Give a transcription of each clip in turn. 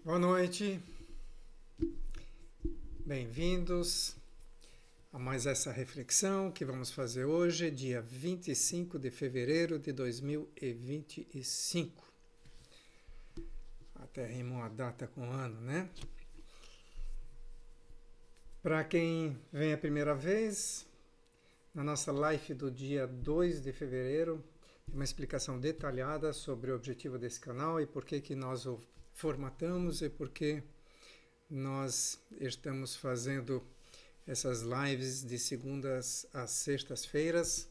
Boa noite, bem-vindos a mais essa reflexão que vamos fazer hoje, dia 25 de fevereiro de 2025. Até rimou a data com o ano, né? Para quem vem a primeira vez, na nossa live do dia 2 de fevereiro, tem uma explicação detalhada sobre o objetivo desse canal e por que nós o formatamos e por que nós estamos fazendo essas lives de segundas às sextas-feiras,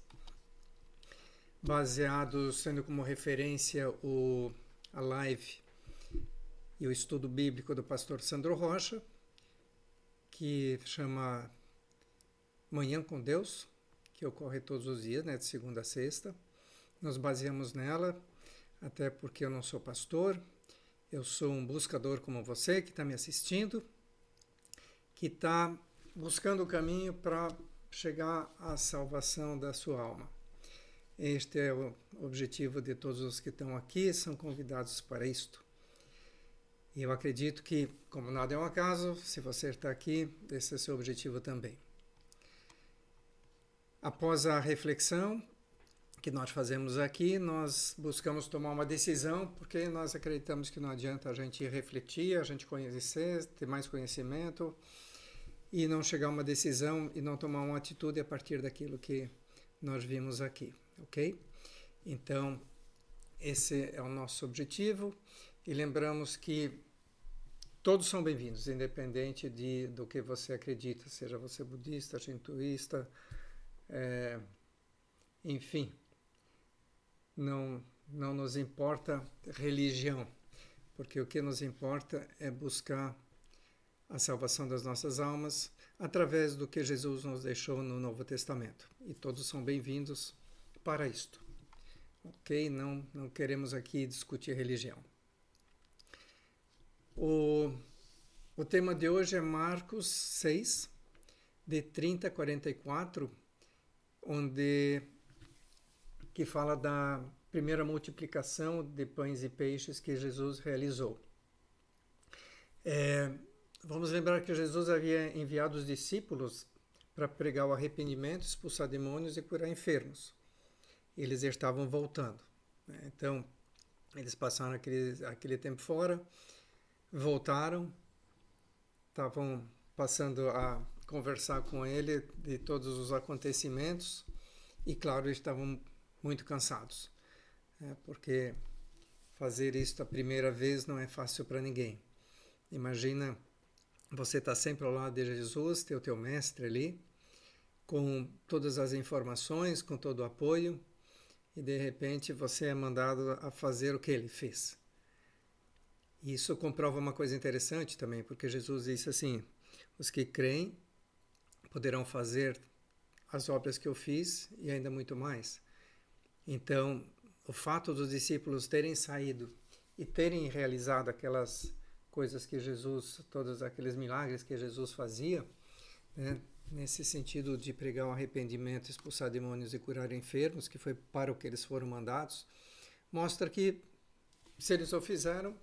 baseados, sendo como referência a live e o estudo bíblico do pastor Sandro Rocha, que chama Manhã com Deus, que ocorre todos os dias, né, de segunda a sexta. Nos baseamos nela, até porque eu não sou pastor, eu sou um buscador como você que está me assistindo, que está buscando o caminho para chegar à salvação da sua alma. Este é o objetivo de todos os que estão aqui, são convidados para isto. E eu acredito que, como nada é um acaso, se você está aqui, esse é o seu objetivo também. Após a reflexão que nós fazemos aqui, nós buscamos tomar uma decisão, porque nós acreditamos que não adianta a gente refletir, a gente conhecer, ter mais conhecimento, e não chegar a uma decisão e não tomar uma atitude a partir daquilo que nós vimos aqui, ok? Então, esse é o nosso objetivo, e lembramos que todos são bem-vindos, independente do que você acredita, seja você budista, shintoísta, enfim. Não nos importa religião, porque o que nos importa é buscar a salvação das nossas almas através do que Jesus nos deixou no Novo Testamento. E todos são bem-vindos para isto. Ok? Não queremos aqui discutir religião. O tema de hoje é Marcos 6, de 30 a 44, que fala da primeira multiplicação de pães e peixes que Jesus realizou. Vamos lembrar que Jesus havia enviado os discípulos para pregar o arrependimento, expulsar demônios e curar enfermos. Eles estavam voltando, né? Então, eles passaram aquele tempo fora, voltaram, estavam passando a conversar com ele de todos os acontecimentos e, claro, eles estavam muito cansados, porque fazer isso a primeira vez não é fácil para ninguém. Imagina você estar sempre ao lado de Jesus, ter o teu mestre ali, com todas as informações, com todo o apoio, e de repente você é mandado a fazer o que ele fez. Isso comprova uma coisa interessante também, porque Jesus disse assim: os que creem poderão fazer as obras que eu fiz e ainda muito mais. Então, o fato dos discípulos terem saído e terem realizado aquelas coisas que Jesus, todos aqueles milagres que Jesus fazia, né, nesse sentido de pregar o arrependimento, expulsar demônios e curar enfermos, que foi para o que eles foram mandados, mostra que se eles o fizeram,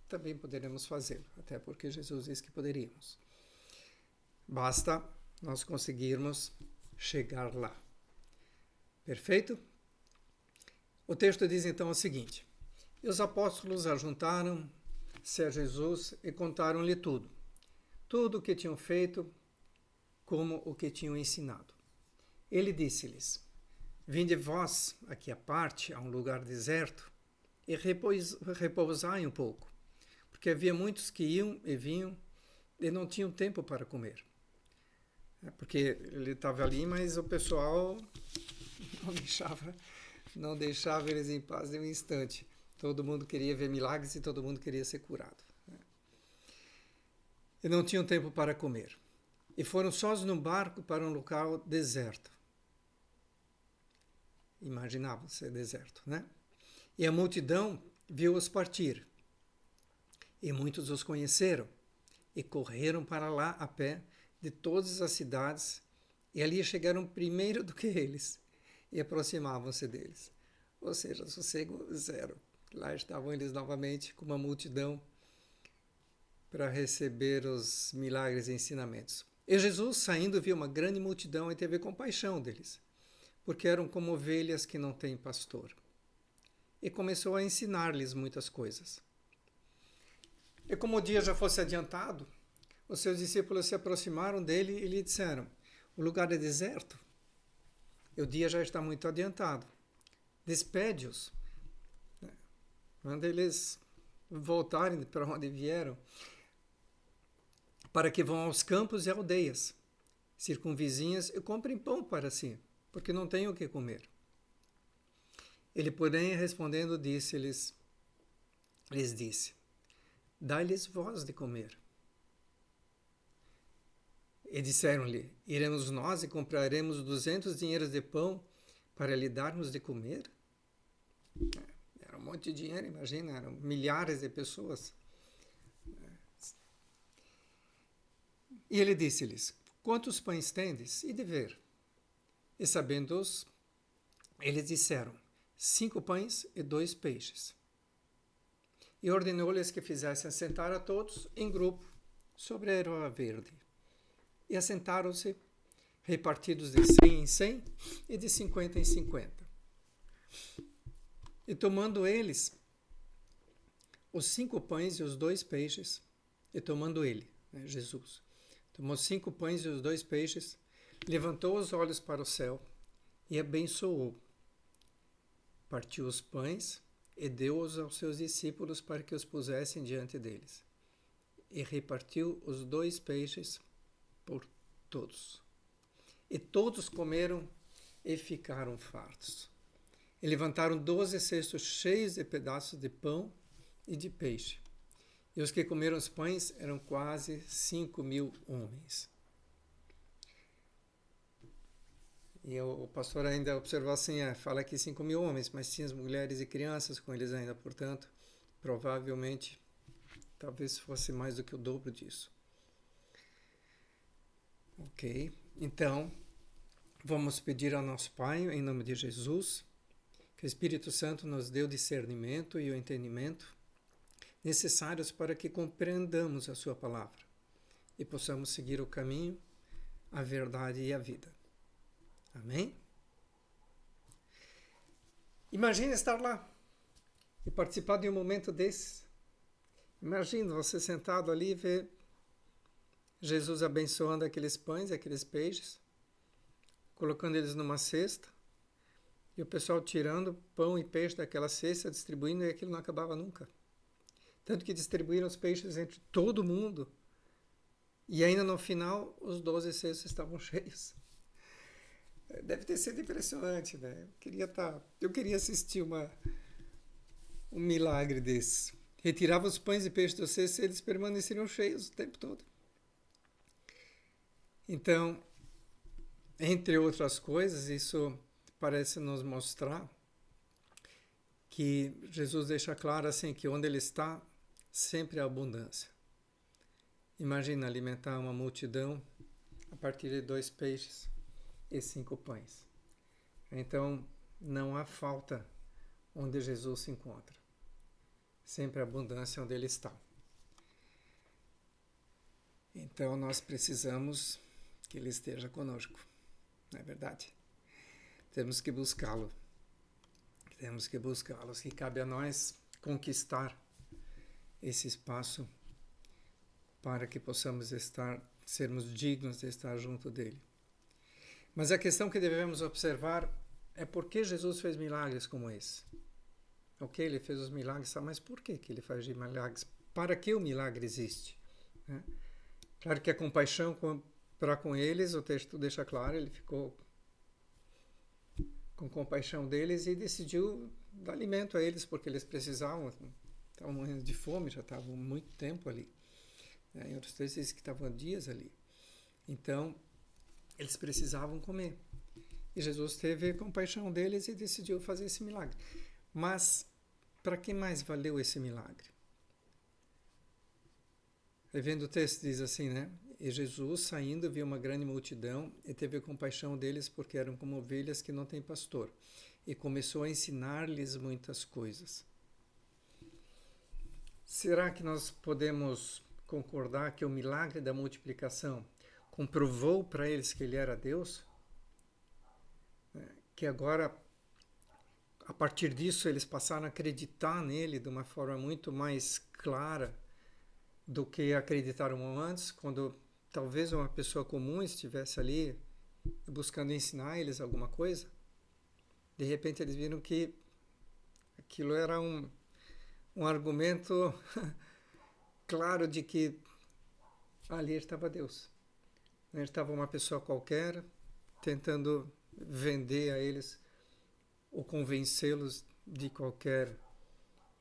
também poderemos fazê-lo, até porque Jesus disse que poderíamos. Basta nós conseguirmos chegar lá. Perfeito? O texto diz então o seguinte: e os apóstolos ajuntaram-se a Jesus e contaram-lhe tudo o que tinham feito, como o que tinham ensinado. Ele disse-lhes: vinde vós aqui à parte, a um lugar deserto, e repousai um pouco, porque havia muitos que iam e vinham e não tinham tempo para comer. Porque ele estava ali, mas o pessoal não deixava eles em paz nem um instante. Todo mundo queria ver milagres e todo mundo queria ser curado. E não tinham tempo para comer. E foram sós no barco para um local deserto. Imaginavam ser deserto, né? E a multidão viu-os partir. E muitos os conheceram e correram para lá a pé de todas as cidades, e ali chegaram primeiro do que eles e aproximavam-se deles. Ou seja, sossego zero. Lá estavam eles novamente com uma multidão para receber os milagres e ensinamentos. E Jesus, saindo, viu uma grande multidão e teve compaixão deles, porque eram como ovelhas que não têm pastor. E começou a ensinar-lhes muitas coisas. E como o dia já fosse adiantado, os seus discípulos se aproximaram dele e lhe disseram: o lugar é deserto, e o dia já está muito adiantado. Despede-os, manda eles voltarem para onde vieram, para que vão aos campos e aldeias circunvizinhas e comprem pão para si, porque não têm o que comer. Ele, porém, respondendo, lhes disse: dai-lhes vós de comer. E disseram-lhe: iremos nós e compraremos 200 dinheiros de pão para lhe darmos de comer? Era um monte de dinheiro, imagina, eram milhares de pessoas. E ele disse-lhes: quantos pães tendes? E de ver. E sabendo-os, eles disseram: 5 pães e 2 peixes. E ordenou-lhes que fizessem assentar a todos em grupo sobre a erva verde. E assentaram-se, repartidos de 100 em 100 e de 50 em 50. E tomando eles os 5 pães e os 2 peixes, e tomando ele, Jesus, tomou 5 pães e os 2 peixes, levantou os olhos para o céu e abençoou. Partiu os pães e deu-os aos seus discípulos para que os pusessem diante deles. E repartiu os 2 peixes por todos. E todos comeram e ficaram fartos. E levantaram 12 cestos cheios de pedaços de pão e de peixe. E os que comeram os pães eram quase 5.000 homens. E o pastor ainda observou assim, fala aqui 5.000 homens, mas tinha as mulheres e crianças com eles ainda, portanto, provavelmente, talvez fosse mais do que o dobro disso. Ok, então, vamos pedir ao nosso Pai, em nome de Jesus, que o Espírito Santo nos dê o discernimento e o entendimento necessários para que compreendamos a sua palavra e possamos seguir o caminho, a verdade e a vida. Amém? Imagine estar lá e participar de um momento desses. Imagina você sentado ali e ver Jesus abençoando aqueles pães, aqueles peixes, colocando eles numa cesta, e o pessoal tirando pão e peixe daquela cesta, distribuindo, e aquilo não acabava nunca. Tanto que distribuíram os peixes entre todo mundo, e ainda no final os 12 cestos estavam cheios. Deve ter sido impressionante, né? Eu queria assistir um milagre desse. Retirava os pães e peixes dos cestos e eles permaneceriam cheios o tempo todo. Então, entre outras coisas, isso parece nos mostrar que Jesus deixa claro assim que onde ele está, sempre há abundância. Imagina alimentar uma multidão a partir de 2 peixes e 5 pães. Então, não há falta onde Jesus se encontra. Sempre há abundância onde ele está. Então, nós precisamos que ele esteja conosco. Não é verdade? Temos que buscá-lo. Temos que buscá-lo. E cabe a nós conquistar esse espaço para que possamos sermos dignos de estar junto dele. Mas a questão que devemos observar é por que Jesus fez milagres como esse. Ok, ele fez os milagres, mas por que ele faz milagres? Para que o milagre existe? Né? Claro que a compaixão para com eles, o texto deixa claro, ele ficou com compaixão deles e decidiu dar alimento a eles, porque eles precisavam, estavam morrendo de fome, já estavam muito tempo ali. Em outros textos diz que estavam dias ali. Então, eles precisavam comer. E Jesus teve compaixão deles e decidiu fazer esse milagre. Mas, para que mais valeu esse milagre? Revendo o texto, diz assim, né? E Jesus, saindo, viu uma grande multidão e teve compaixão deles porque eram como ovelhas que não têm pastor. E começou a ensinar-lhes muitas coisas. Será que nós podemos concordar que o milagre da multiplicação comprovou para eles que ele era Deus, que agora, a partir disso, eles passaram a acreditar nele de uma forma muito mais clara do que acreditaram antes, quando talvez uma pessoa comum estivesse ali buscando ensinar eles alguma coisa. De repente eles viram que aquilo era um argumento claro de que ali estava Deus. Estava uma pessoa qualquer tentando vender a eles ou convencê-los de qualquer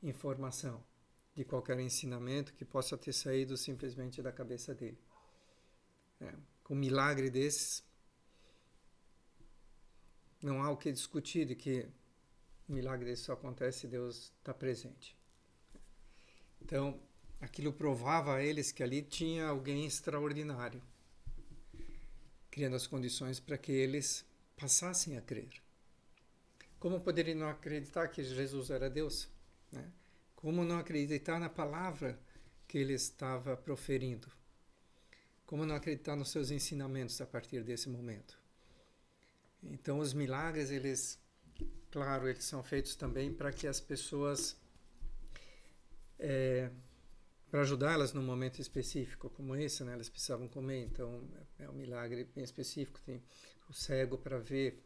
informação, de qualquer ensinamento que possa ter saído simplesmente da cabeça dele. Com um milagre desses, não há o que discutir de que um milagre desse só acontece se Deus está presente. Então, aquilo provava a eles que ali tinha alguém extraordinário, criando as condições para que eles passassem a crer. Como poderiam não acreditar que Jesus era Deus? Como não acreditar na palavra que ele estava proferindo? Como não acreditar nos seus ensinamentos a partir desse momento? Então, os milagres, eles são feitos também para que as pessoas, para ajudá-las num momento específico como esse, elas precisavam comer, então é um milagre bem específico, tem o cego para ver,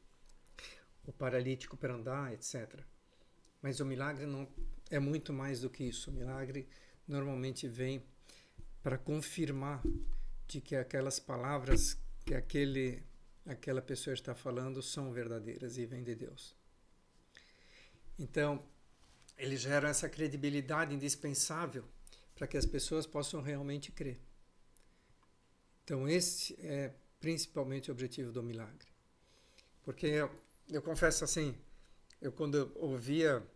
o paralítico para andar, etc. Mas o milagre não é muito mais do que isso. O milagre normalmente vem para confirmar de que aquelas palavras que aquela pessoa está falando são verdadeiras e vêm de Deus. Então, eles geram essa credibilidade indispensável para que as pessoas possam realmente crer. Então, esse é principalmente o objetivo do milagre. Porque eu confesso assim, quando eu ouvia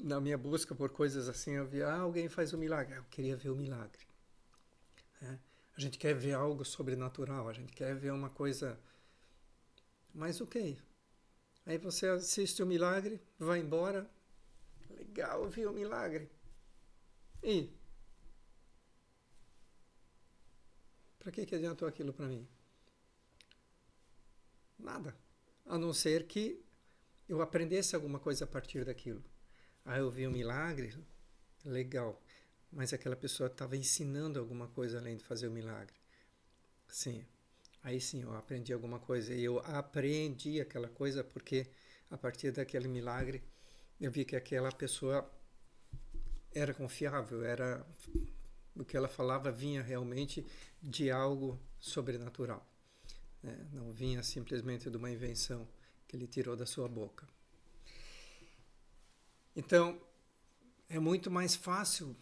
na minha busca por coisas assim, eu via, alguém faz um milagre. Eu queria ver o milagre. A gente quer ver algo sobrenatural, a gente quer ver uma coisa... Mas ok. Aí você assiste o milagre, vai embora. Legal, vi o milagre. E? Para que adiantou aquilo para mim? Nada. A não ser que eu aprendesse alguma coisa a partir daquilo. Aí eu vi um milagre, legal. Mas aquela pessoa estava ensinando alguma coisa além de fazer o milagre. Sim. Aí sim, eu aprendi alguma coisa. E eu aprendi aquela coisa porque, a partir daquele milagre, eu vi que aquela pessoa era confiável, o que ela falava vinha realmente de algo sobrenatural. Não vinha simplesmente de uma invenção que ele tirou da sua boca. Então, é muito mais fácil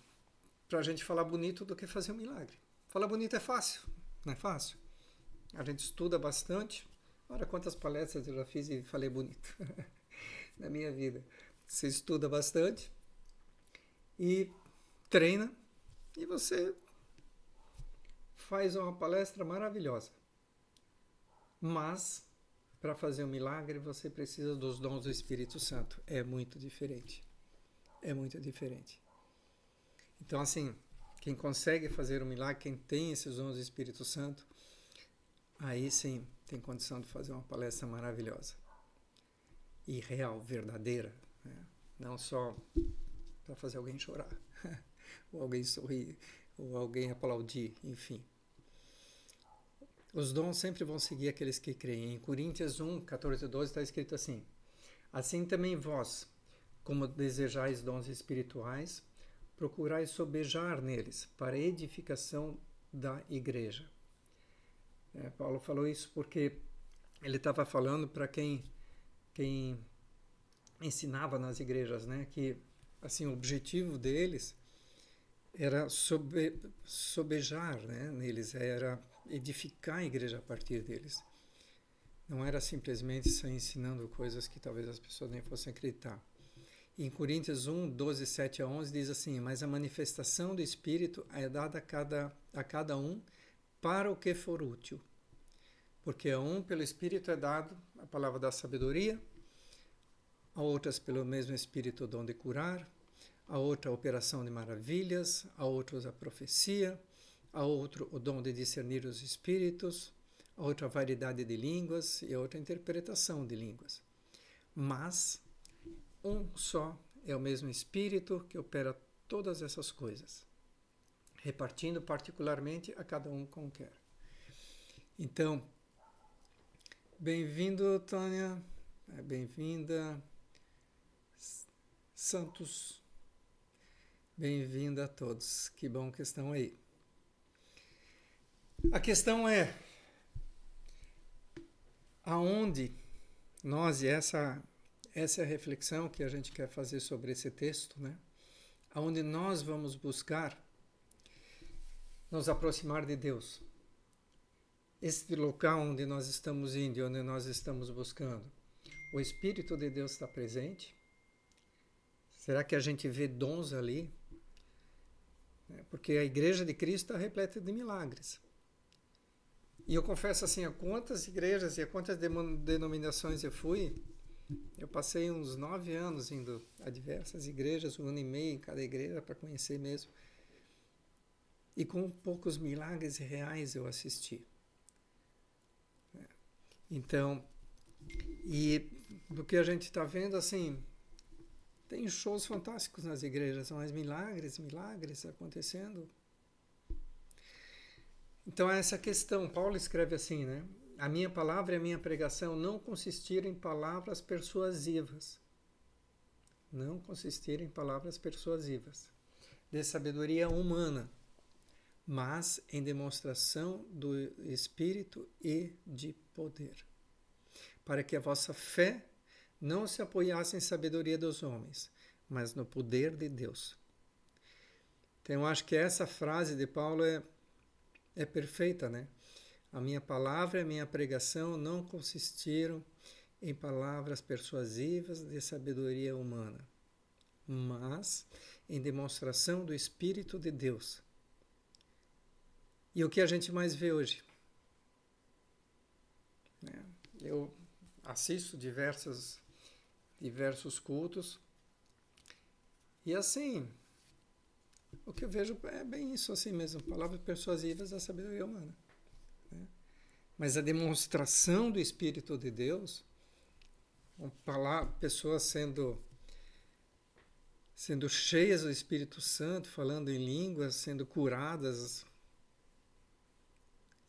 para a gente falar bonito do que fazer um milagre. Falar bonito é fácil, não é fácil? A gente estuda bastante. Olha quantas palestras eu já fiz e falei bonito na minha vida. Você estuda bastante e treina e você faz uma palestra maravilhosa. Mas, para fazer um milagre, você precisa dos dons do Espírito Santo. É muito diferente. É muito diferente. Então, assim, quem consegue fazer um milagre, quem tem esses dons do Espírito Santo, aí sim tem condição de fazer uma palestra maravilhosa. E real, verdadeira. Não só para fazer alguém chorar, ou alguém sorrir, ou alguém aplaudir, enfim. Os dons sempre vão seguir aqueles que creem. Em Coríntios 1, 14 e 12 está escrito assim: assim também vós, como desejais dons espirituais, procurai sobejar neles para a edificação da igreja. Paulo falou isso porque ele estava falando para quem ensinava nas igrejas, que assim, o objetivo deles era sobejar neles, era edificar a igreja a partir deles. Não era simplesmente só ensinando coisas que talvez as pessoas nem fossem acreditar. Em Coríntios 1, 12, 7 a 11 diz assim: mas a manifestação do Espírito é dada a cada um para o que for útil. Porque a um pelo Espírito é dado a palavra da sabedoria, a outras pelo mesmo Espírito o dom de curar, a outra a operação de maravilhas, a outros a profecia, a outro o dom de discernir os espíritos, a outra a variedade de línguas e a outra a interpretação de línguas. Mas um só é o mesmo Espírito que opera todas essas coisas, repartindo particularmente a cada um como quer. Então, bem-vindo, Tânia, bem-vinda, Santos, bem-vinda a todos, que bom que estão aí. A questão é, aonde nós, e essa é a reflexão que a gente quer fazer sobre esse texto, né? Aonde nós vamos buscar nos aproximar de Deus. Este local onde nós estamos indo, onde nós estamos buscando, o Espírito de Deus está presente? Será que a gente vê dons ali? Porque a Igreja de Cristo está repleta de milagres. E eu confesso assim, a quantas igrejas e a quantas denominações eu fui, eu passei uns 9 anos indo a diversas igrejas, 1 ano e meio em cada igreja para conhecer mesmo. E com poucos milagres reais eu assisti. Então, e do que a gente está vendo, assim, tem shows fantásticos nas igrejas, mas milagres acontecendo. Então, é essa questão. Paulo escreve assim, né? A minha palavra e a minha pregação não consistiram em palavras persuasivas. Não consistiram em palavras persuasivas, de sabedoria humana, mas em demonstração do Espírito e de poder, para que a vossa fé não se apoiasse em sabedoria dos homens, mas no poder de Deus. Então, eu acho que essa frase de Paulo é perfeita, né? A minha palavra e a minha pregação não consistiram em palavras persuasivas de sabedoria humana, mas em demonstração do Espírito de Deus. E o que a gente mais vê hoje? Eu assisto diversos cultos e assim, o que eu vejo é bem isso assim mesmo, palavras persuasivas da sabedoria humana. Mas a demonstração do Espírito de Deus, pessoas sendo cheias do Espírito Santo, falando em línguas, sendo curadas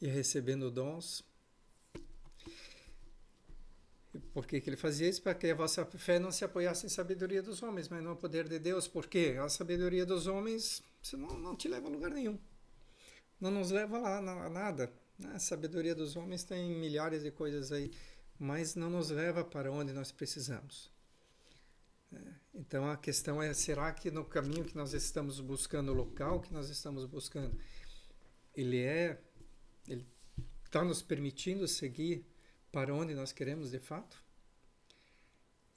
e recebendo dons. Por que ele fazia isso? Para que a vossa fé não se apoiasse em sabedoria dos homens, mas no poder de Deus. Por quê? A sabedoria dos homens não te leva a lugar nenhum. Não nos leva lá a nada. A sabedoria dos homens tem milhares de coisas aí, mas não nos leva para onde nós precisamos. Então a questão é, será que no caminho que nós estamos buscando, o local que nós estamos buscando, ele está nos permitindo seguir para onde nós queremos de fato?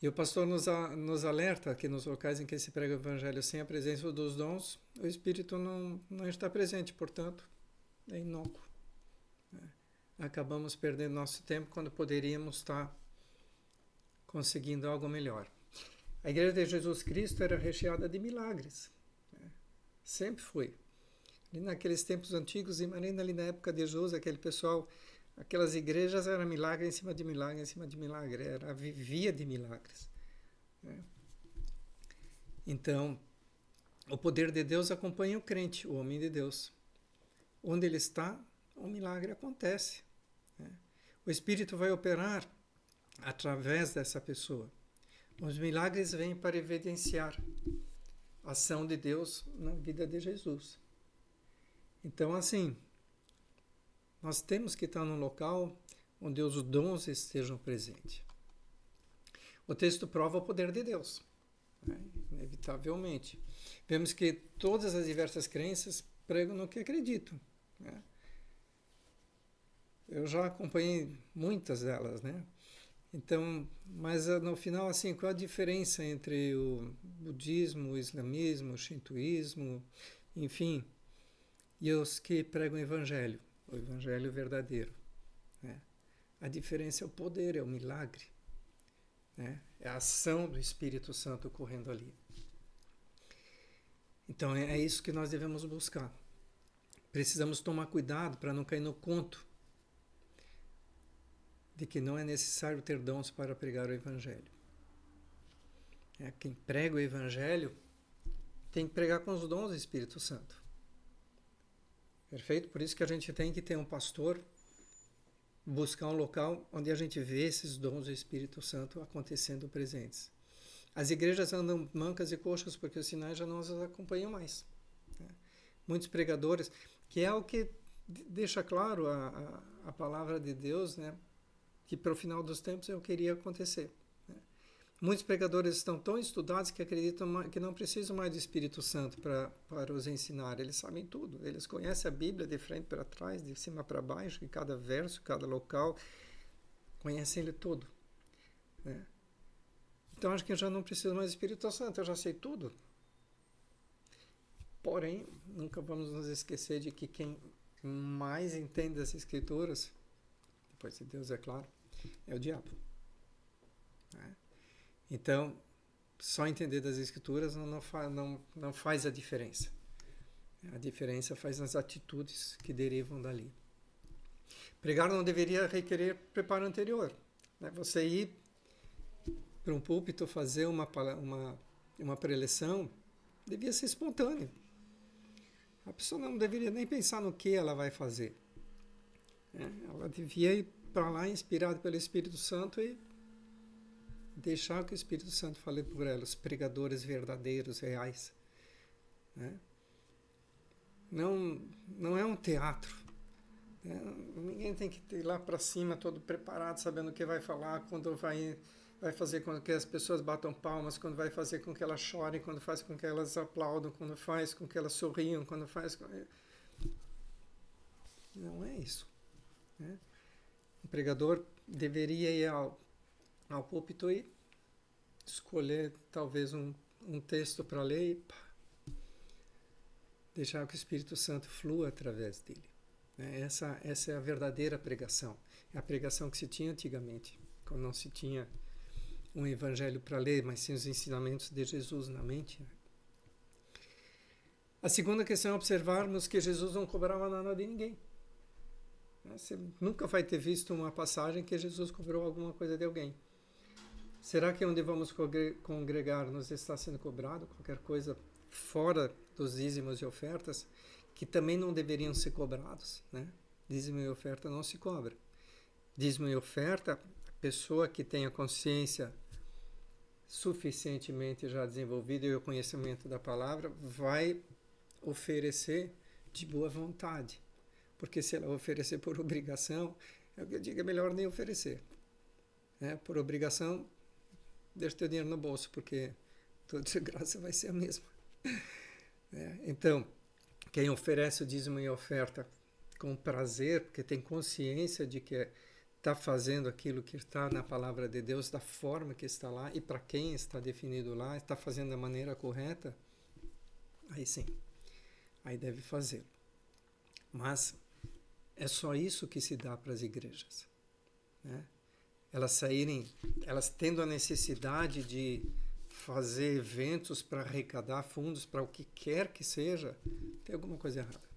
E o pastor nos alerta que nos locais em que se prega o evangelho sem a presença dos dons, o Espírito não está presente, portanto, é inócuo. Acabamos perdendo nosso tempo quando poderíamos estar conseguindo algo melhor. A Igreja de Jesus Cristo era recheada de milagres. Sempre foi. E naqueles tempos antigos, e ainda ali na época de Jesus, aquele pessoal, aquelas igrejas eram milagre em cima de milagre, em cima de milagre. Vivia de milagres. Então, o poder de Deus acompanha o crente, o homem de Deus. Onde ele está, o milagre acontece. O Espírito vai operar através dessa pessoa. Os milagres vêm para evidenciar a ação de Deus na vida de Jesus. Então, assim, nós temos que estar num local onde os dons estejam presentes. O texto prova o poder de Deus, inevitavelmente. Vemos que todas as diversas crenças pregam no que acreditam. Eu já acompanhei muitas delas, né? Então, mas no final, assim, qual a diferença entre o budismo, o islamismo, o shintoísmo, enfim, e os que pregam o evangelho verdadeiro? A diferença é o poder, é o milagre, é a ação do Espírito Santo ocorrendo ali. Então, é isso que nós devemos buscar. precisamos tomar cuidado para não cair no conto de que não é necessário ter dons para pregar o Evangelho. Quem prega o Evangelho tem que pregar com os dons do Espírito Santo. Perfeito? Por isso que a gente tem que ter um pastor, buscar um local onde a gente vê esses dons do Espírito Santo acontecendo presentes. As igrejas andam mancas e coxas porque os sinais já não as acompanham mais. Muitos pregadores, que é o que deixa claro a palavra de Deus, né? Que para o final dos tempos é o que iria acontecer. Muitos pregadores estão tão estudados que acreditam que não precisam mais do Espírito Santo para os ensinar. Eles sabem tudo. Eles conhecem a Bíblia de frente para trás, de cima para baixo, em cada verso, cada local. Conhecem ele todo. Então, acho que eu já não preciso mais do Espírito Santo. Eu já sei tudo. Porém, nunca vamos nos esquecer de que quem mais entende das Escrituras, depois de Deus, é claro, é o diabo. Então, só entender das Escrituras não faz a diferença. A diferença faz nas atitudes que derivam dali. Pregar não deveria requerer preparo anterior. Você ir para um púlpito fazer uma preleção devia ser espontâneo. A pessoa não deveria nem pensar no que ela vai fazer. Ela devia ir para lá inspirada pelo Espírito Santo e deixar que o Espírito Santo fale por ela, os pregadores verdadeiros, reais. Não é um teatro. Ninguém tem que ir lá para cima todo preparado, sabendo o que vai falar, quando vai fazer com que as pessoas batam palmas, quando vai fazer com que elas chorem, quando faz com que elas aplaudam, quando faz com que elas sorriam, quando faz... Não é isso. O pregador deveria ir ao púlpito e escolher talvez um texto para ler e deixar que o Espírito Santo flua através dele. Essa é a verdadeira pregação. É a pregação que se tinha antigamente, quando não se tinha um evangelho para ler, mas sim os ensinamentos de Jesus na mente. A segunda questão é observarmos que Jesus não cobrava nada de ninguém. Você nunca vai ter visto uma passagem que Jesus cobrou alguma coisa de alguém. Será que onde vamos congregar nos está sendo cobrado qualquer coisa fora dos dízimos e ofertas que também não deveriam ser cobrados? Dízimo e oferta não se cobra. Dízimo e oferta, a pessoa que tem a consciência suficientemente já desenvolvida e o conhecimento da palavra vai oferecer de boa vontade. Porque se ela oferecer por obrigação, eu digo, é melhor nem oferecer. Por obrigação, deixa teu dinheiro no bolso, porque toda de graça vai ser a mesma. Então, quem oferece o dízimo e oferta com prazer, porque tem consciência de que está fazendo aquilo que está na palavra de Deus, da forma que está lá e para quem está definido lá, está fazendo da maneira correta, aí sim, aí deve fazer. Mas é só isso que se dá para as igrejas. Elas tendo a necessidade de fazer eventos para arrecadar fundos para o que quer que seja, tem alguma coisa errada.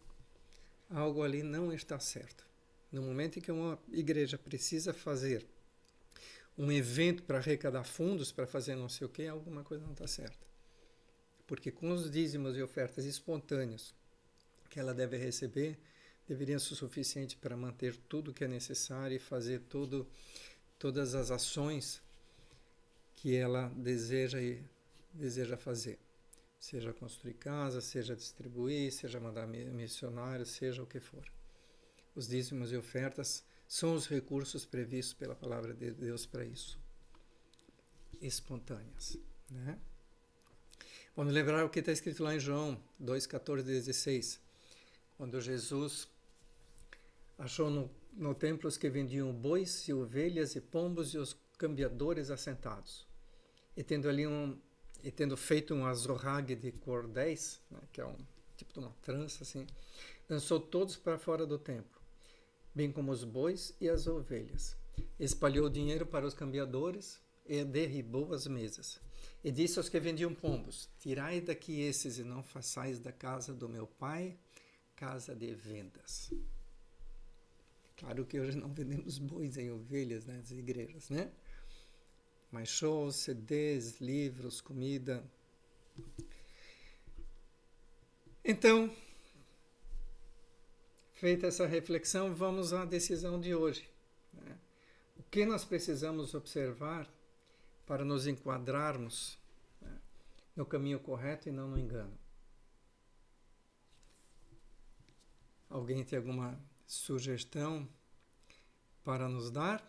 Algo ali não está certo. No momento em que uma igreja precisa fazer um evento para arrecadar fundos, para fazer não sei o que, alguma coisa não está certa. Porque com os dízimos e ofertas espontâneos que ela deve receber, deveriam ser suficientes para manter tudo o que é necessário e fazer todas as ações que ela deseja fazer. Seja construir casa, seja distribuir, seja mandar missionários, seja o que for. Os dízimos e ofertas são os recursos previstos pela palavra de Deus para isso. Espontâneas. Vamos lembrar o que está escrito lá em João 2, 14 e 16. Quando Jesus achou no templo os que vendiam bois e ovelhas e pombos e os cambiadores assentados. E tendo feito um azorrague de cordéis, que é um tipo de uma trança assim, lançou todos para fora do templo, bem como os bois e as ovelhas. Espalhou o dinheiro para os cambiadores e derribou as mesas. E disse aos que vendiam pombos: tirai daqui esses e não façais da casa do meu pai casa de vendas. Claro que hoje não vendemos bois em ovelhas nas igrejas, né? Mas shows, CDs, livros, comida. Então, feita essa reflexão, vamos à decisão de hoje, né? O que nós precisamos observar para nos enquadrarmos, né, no caminho correto e não no engano? Alguém tem alguma sugestão para nos dar?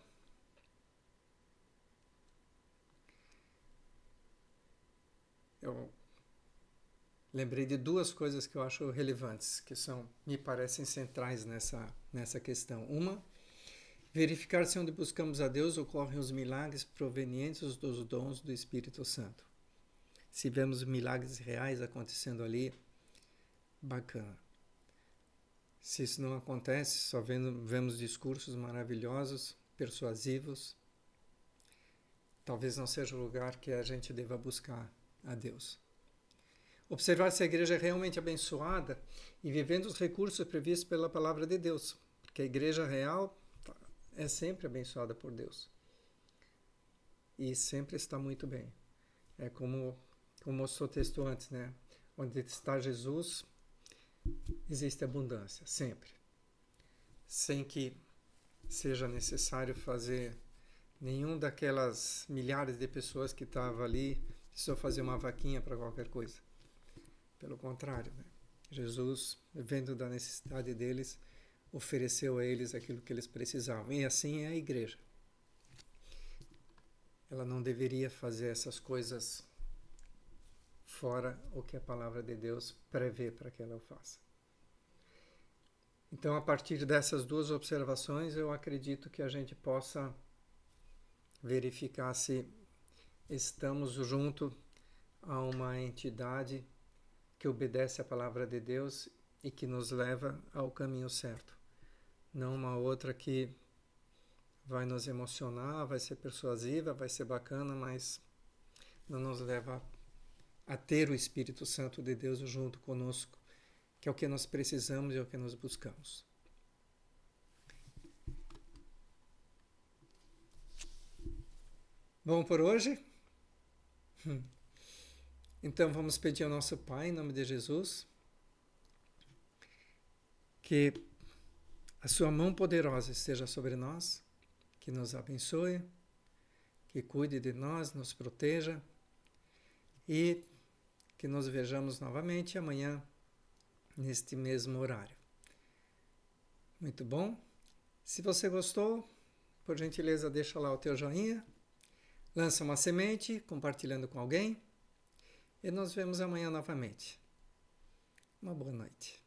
Eu lembrei de duas coisas que eu acho relevantes, que me parecem centrais nessa questão. Uma, verificar se onde buscamos a Deus ocorrem os milagres provenientes dos dons do Espírito Santo. Se vemos milagres reais acontecendo ali, bacana. Se isso não acontece, só vemos discursos maravilhosos, persuasivos, talvez não seja o lugar que a gente deva buscar a Deus. Observar se a igreja é realmente abençoada e vivendo os recursos previstos pela palavra de Deus, porque a igreja real é sempre abençoada por Deus e sempre está muito bem. É como mostrou o texto antes, né? Onde está Jesus, existe abundância, sempre. Sem que seja necessário fazer nenhum daquelas milhares de pessoas que estavam ali só fazer uma vaquinha para qualquer coisa. Pelo contrário, né? Jesus, vendo da necessidade deles, ofereceu a eles aquilo que eles precisavam. E assim é a igreja. Ela não deveria fazer essas coisas fora o que a palavra de Deus prevê para que ela o faça. Então, a partir dessas duas observações, eu acredito que a gente possa verificar se estamos junto a uma entidade que obedece à palavra de Deus e que nos leva ao caminho certo. Não uma outra que vai nos emocionar, vai ser persuasiva, vai ser bacana, mas não nos leva a ter o Espírito Santo de Deus junto conosco, que é o que nós precisamos e é o que nós buscamos. Bom por hoje? Então vamos pedir ao nosso Pai, em nome de Jesus, que a sua mão poderosa esteja sobre nós, que nos abençoe, que cuide de nós, nos proteja e que nos vejamos novamente amanhã neste mesmo horário. Muito bom? Se você gostou, por gentileza deixa lá o teu joinha, lança uma semente compartilhando com alguém e nos vemos amanhã novamente. Uma boa noite.